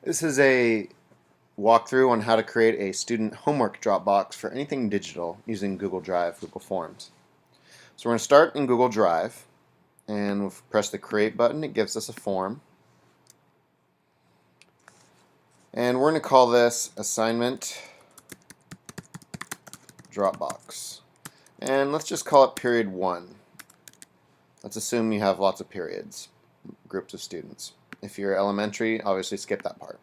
This is a walkthrough on how to create a student homework Dropbox for anything digital using Google Drive, Google Forms. So we're going to start in Google Drive, and we'll press the Create button. It gives us a form. And we're going to call this Assignment Dropbox. And let's just call it Period 1. Let's assume you have lots of periods, groups of students. If you're elementary, obviously skip that part.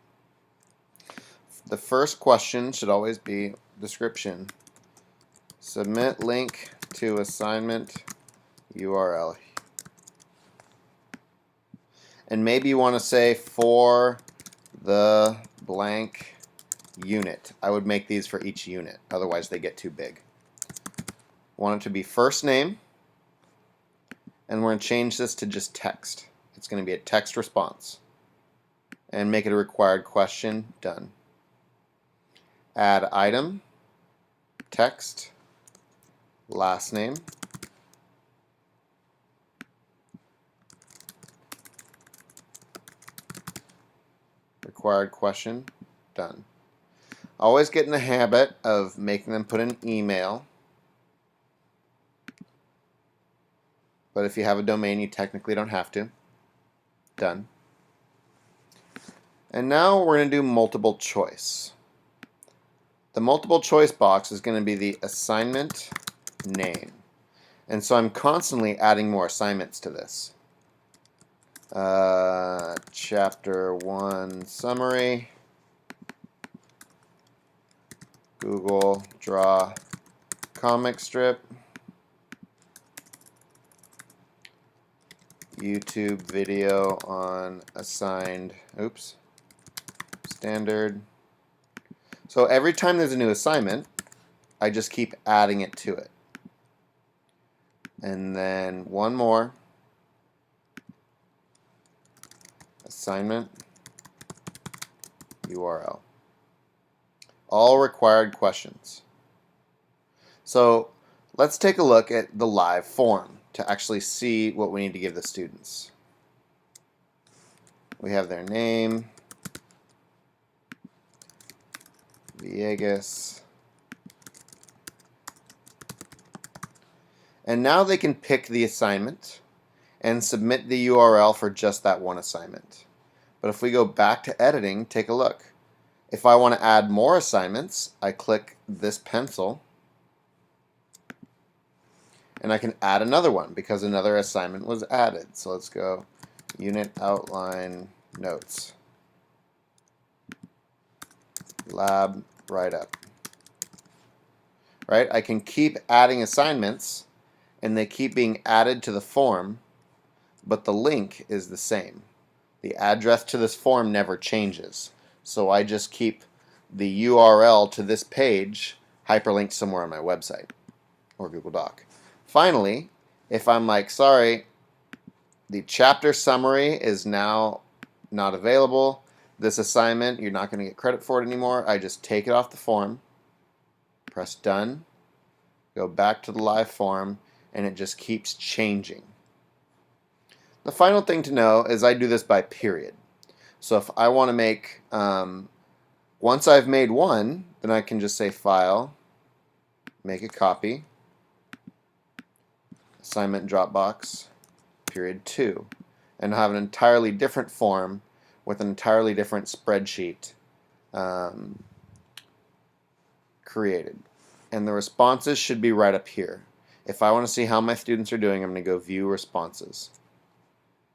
The first question should always be description. Submit link to assignment URL. And maybe you want to say for the blank unit. I would make these for each unit, otherwise they get too big. Want it to be first name, and we're going to change this to just text. It's going to be a text response. And make it a required question. Done. Add item, text, last name, required question. Done. Always get in the habit of making them put an email. But if you have a domain, you technically don't have to. Done. And now we're going to do multiple choice. The multiple choice box is going to be the assignment name. And so I'm constantly adding more assignments to this. Chapter 1 summary, Google Draw comic strip, YouTube video on assigned, standard. So every time there's a new assignment, I just keep adding it to it. And then one more. Assignment URL. All required questions. So let's take a look at the live form to actually see what we need to give the students. We have their name, Viegas, and now they can pick the assignment and submit the URL for just that one assignment. But if we go back to editing, take a look. If I want to add more assignments, I click this pencil and I can add another one because another assignment was added. So let's go unit outline notes, lab write-up. Right? I can keep adding assignments and they keep being added to the form, but the link is the same. The address to this form never changes. So I just keep the URL to this page hyperlinked somewhere on my website or Google Doc. Finally, if I'm like, sorry, the chapter summary is now not available, this assignment, you're not going to get credit for it anymore, I just take it off the form, press done, go back to the live form, and it just keeps changing. The final thing to know is I do this by period. So if I want to make, once I've made one, then I can just say File, make a copy, Assignment Dropbox, period 2, and have an entirely different form with an entirely different spreadsheet created. And the responses should be right up here. If I want to see how my students are doing, I'm going to go View Responses.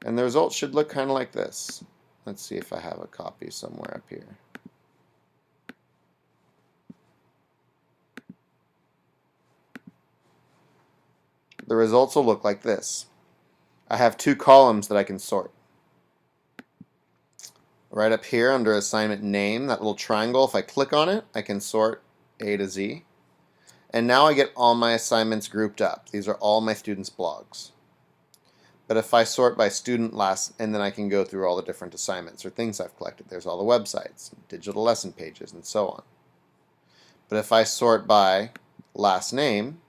And the results should look kind of like this. Let's see if I have a copy somewhere up here. The results will look like this. I have two columns that I can sort. Right up here under assignment name, that little triangle, if I click on it, I can sort A to Z. And now I get all my assignments grouped up. These are all my students' blogs. But if I sort by student last, and then I can go through all the different assignments or things I've collected. There's all the websites, digital lesson pages, and so on. But if I sort by last name,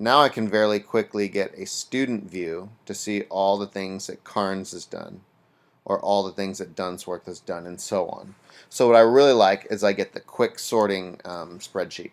now I can very quickly get a student view to see all the things that Carnes has done, or all the things that Dunsworth has done, and so on. So what I really like is I get the quick sorting spreadsheet.